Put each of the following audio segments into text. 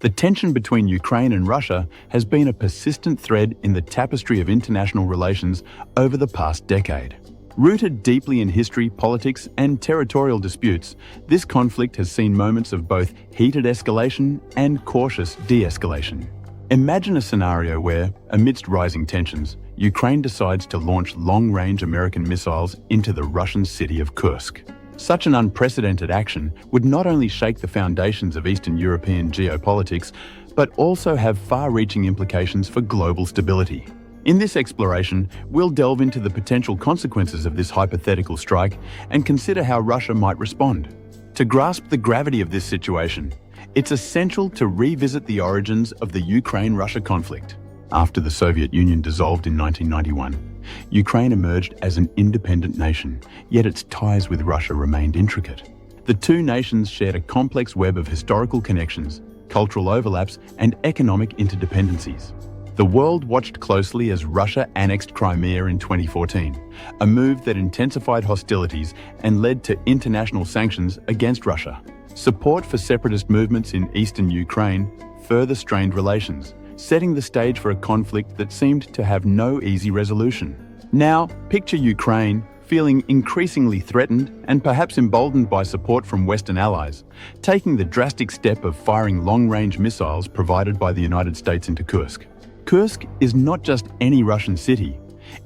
The tension between Ukraine and Russia has been a persistent thread in the tapestry of international relations over the past decade. Rooted deeply in history, politics, and territorial disputes, this conflict has seen moments of both heated escalation and cautious de-escalation. Imagine a scenario where, amidst rising tensions, Ukraine decides to launch long-range American missiles into the Russian city of Kursk. Such an unprecedented action would not only shake the foundations of Eastern European geopolitics, but also have far-reaching implications for global stability. In this exploration, we'll delve into the potential consequences of this hypothetical strike and consider how Russia might respond. To grasp the gravity of this situation, it's essential to revisit the origins of the Ukraine-Russia conflict. After the Soviet Union dissolved in 1991, Ukraine emerged as an independent nation, yet its ties with Russia remained intricate. The two nations shared a complex web of historical connections, cultural overlaps, and economic interdependencies. The world watched closely as Russia annexed Crimea in 2014, a move that intensified hostilities and led to international sanctions against Russia. Support for separatist movements in eastern Ukraine further strained relations, setting the stage for a conflict that seemed to have no easy resolution. Now, picture Ukraine feeling increasingly threatened and perhaps emboldened by support from Western allies, taking the drastic step of firing long-range missiles provided by the United States into Kursk. Kursk is not just any Russian city.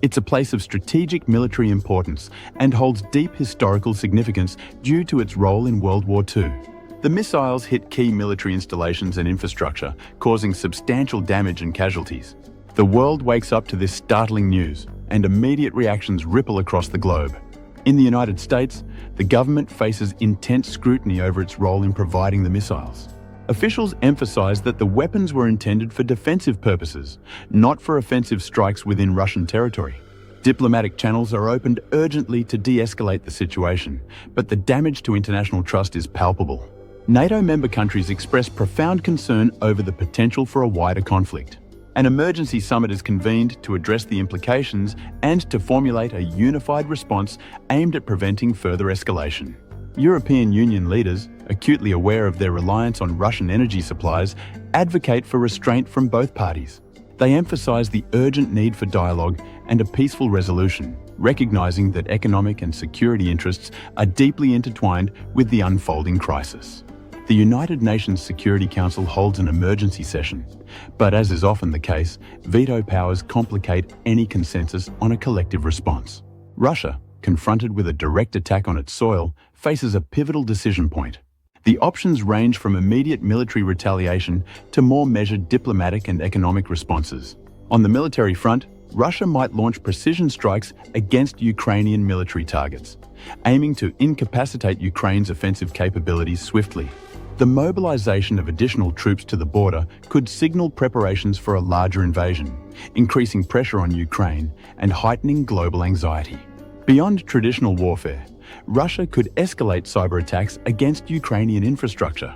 It's a place of strategic military importance and holds deep historical significance due to its role in World War II. The missiles hit key military installations and infrastructure, causing substantial damage and casualties. The world wakes up to this startling news, and immediate reactions ripple across the globe. In the United States, the government faces intense scrutiny over its role in providing the missiles. Officials emphasize that the weapons were intended for defensive purposes, not for offensive strikes within Russian territory. Diplomatic channels are opened urgently to de-escalate the situation, but the damage to international trust is palpable. NATO member countries express profound concern over the potential for a wider conflict. An emergency summit is convened to address the implications and to formulate a unified response aimed at preventing further escalation. European Union leaders, acutely aware of their reliance on Russian energy supplies, advocate for restraint from both parties. They emphasize the urgent need for dialogue and a peaceful resolution, recognizing that economic and security interests are deeply intertwined with the unfolding crisis. The United Nations Security Council holds an emergency session, but as is often the case, veto powers complicate any consensus on a collective response. Russia, confronted with a direct attack on its soil, faces a pivotal decision point. The options range from immediate military retaliation to more measured diplomatic and economic responses. On the military front, Russia might launch precision strikes against Ukrainian military targets, aiming to incapacitate Ukraine's offensive capabilities swiftly. The mobilization of additional troops to the border could signal preparations for a larger invasion, increasing pressure on Ukraine and heightening global anxiety. Beyond traditional warfare, Russia could escalate cyber attacks against Ukrainian infrastructure,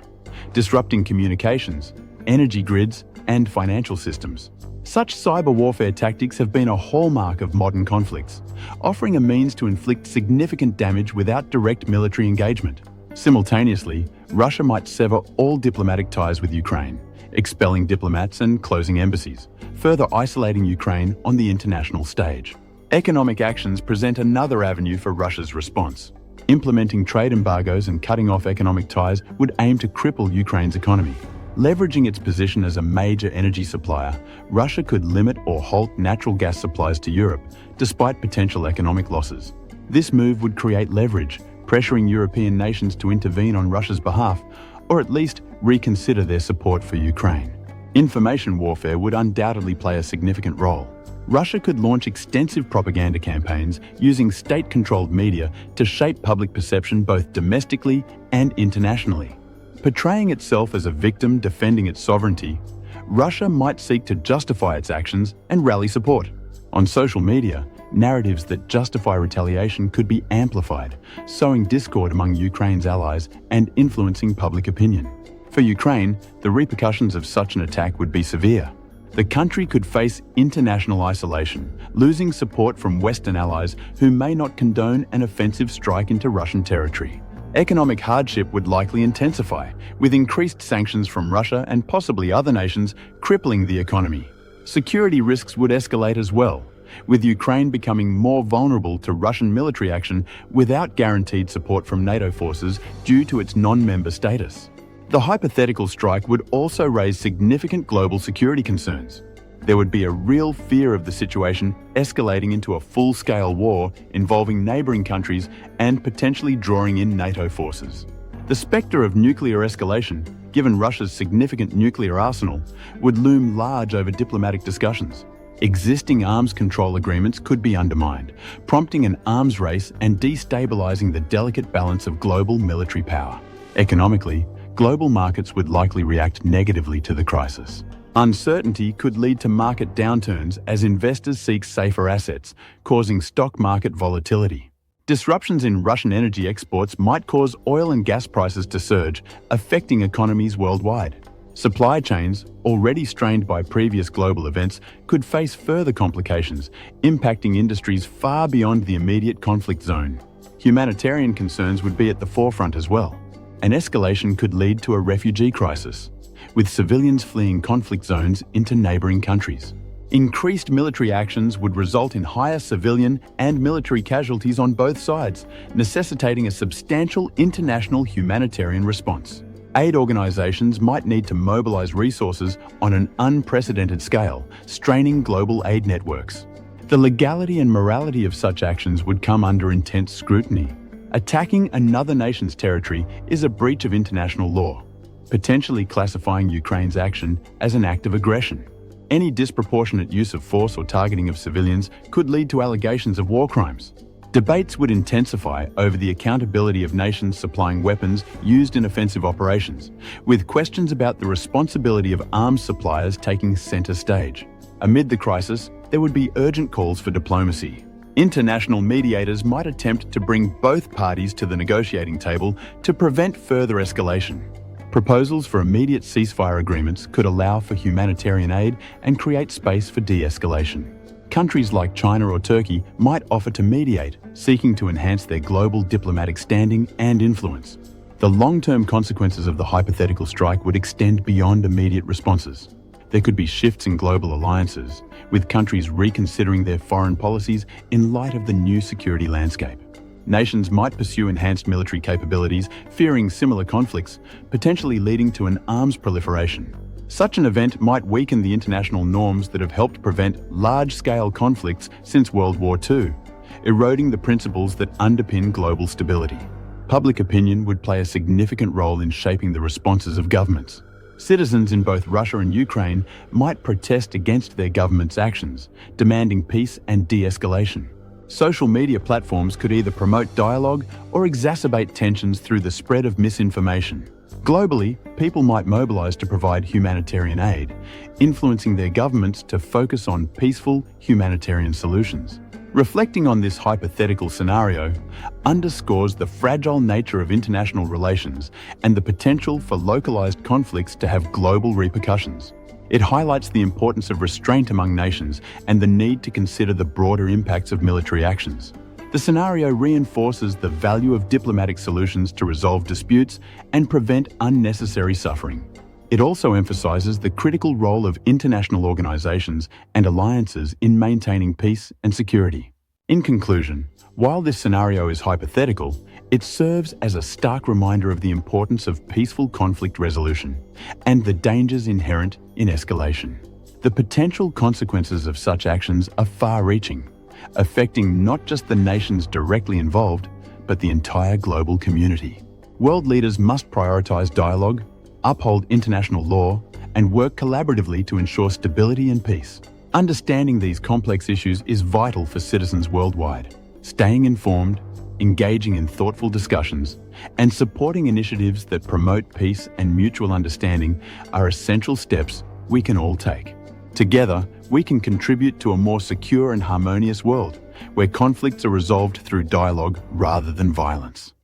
disrupting communications, energy grids, and financial systems. Such cyber warfare tactics have been a hallmark of modern conflicts, offering a means to inflict significant damage without direct military engagement. Simultaneously, Russia might sever all diplomatic ties with Ukraine, expelling diplomats and closing embassies, further isolating Ukraine on the international stage. Economic actions present another avenue for Russia's response. Implementing trade embargoes and cutting off economic ties would aim to cripple Ukraine's economy. Leveraging its position as a major energy supplier, Russia could limit or halt natural gas supplies to Europe, despite potential economic losses. This move would create leverage, pressuring European nations to intervene on Russia's behalf, or at least reconsider their support for Ukraine. Information warfare would undoubtedly play a significant role. Russia could launch extensive propaganda campaigns using state-controlled media to shape public perception both domestically and internationally. Portraying itself as a victim defending its sovereignty, Russia might seek to justify its actions and rally support. On social media, narratives that justify retaliation could be amplified, sowing discord among Ukraine's allies and influencing public opinion. For Ukraine, the repercussions of such an attack would be severe. The country could face international isolation, losing support from Western allies who may not condone an offensive strike into Russian territory. Economic hardship would likely intensify, with increased sanctions from Russia and possibly other nations crippling the economy. Security risks would escalate as well, with Ukraine becoming more vulnerable to Russian military action without guaranteed support from NATO forces due to its non-member status. The hypothetical strike would also raise significant global security concerns. There would be a real fear of the situation escalating into a full-scale war involving neighbouring countries and potentially drawing in NATO forces. The spectre of nuclear escalation, given Russia's significant nuclear arsenal, would loom large over diplomatic discussions. Existing arms control agreements could be undermined, prompting an arms race and destabilizing the delicate balance of global military power. Economically, global markets would likely react negatively to the crisis. Uncertainty could lead to market downturns as investors seek safer assets, causing stock market volatility. Disruptions in Russian energy exports might cause oil and gas prices to surge, affecting economies worldwide. Supply chains, already strained by previous global events, could face further complications, impacting industries far beyond the immediate conflict zone. Humanitarian concerns would be at the forefront as well. An escalation could lead to a refugee crisis, with civilians fleeing conflict zones into neighbouring countries. Increased military actions would result in higher civilian and military casualties on both sides, necessitating a substantial international humanitarian response. Aid organisations might need to mobilise resources on an unprecedented scale, straining global aid networks. The legality and morality of such actions would come under intense scrutiny. Attacking another nation's territory is a breach of international law, potentially classifying Ukraine's action as an act of aggression. Any disproportionate use of force or targeting of civilians could lead to allegations of war crimes. Debates would intensify over the accountability of nations supplying weapons used in offensive operations, with questions about the responsibility of arms suppliers taking centre stage. Amid the crisis, there would be urgent calls for diplomacy. International mediators might attempt to bring both parties to the negotiating table to prevent further escalation. Proposals for immediate ceasefire agreements could allow for humanitarian aid and create space for de-escalation. Countries like China or Turkey might offer to mediate, seeking to enhance their global diplomatic standing and influence. The long-term consequences of the hypothetical strike would extend beyond immediate responses. There could be shifts in global alliances, with countries reconsidering their foreign policies in light of the new security landscape. Nations might pursue enhanced military capabilities, fearing similar conflicts, potentially leading to an arms proliferation. Such an event might weaken the international norms that have helped prevent large-scale conflicts since World War II, eroding the principles that underpin global stability. Public opinion would play a significant role in shaping the responses of governments. Citizens in both Russia and Ukraine might protest against their government's actions, demanding peace and de-escalation. Social media platforms could either promote dialogue or exacerbate tensions through the spread of misinformation. Globally, people might mobilize to provide humanitarian aid, influencing their governments to focus on peaceful humanitarian solutions. Reflecting on this hypothetical scenario underscores the fragile nature of international relations and the potential for localized conflicts to have global repercussions. It highlights the importance of restraint among nations and the need to consider the broader impacts of military actions. The scenario reinforces the value of diplomatic solutions to resolve disputes and prevent unnecessary suffering. It also emphasizes the critical role of international organizations and alliances in maintaining peace and security. In conclusion, while this scenario is hypothetical, it serves as a stark reminder of the importance of peaceful conflict resolution and the dangers inherent in escalation. The potential consequences of such actions are far-reaching, affecting not just the nations directly involved, but the entire global community. World leaders must prioritize dialogue, uphold international law, and work collaboratively to ensure stability and peace. Understanding these complex issues is vital for citizens worldwide. Staying informed, engaging in thoughtful discussions, and supporting initiatives that promote peace and mutual understanding are essential steps we can all take. Together, we can contribute to a more secure and harmonious world, where conflicts are resolved through dialogue rather than violence.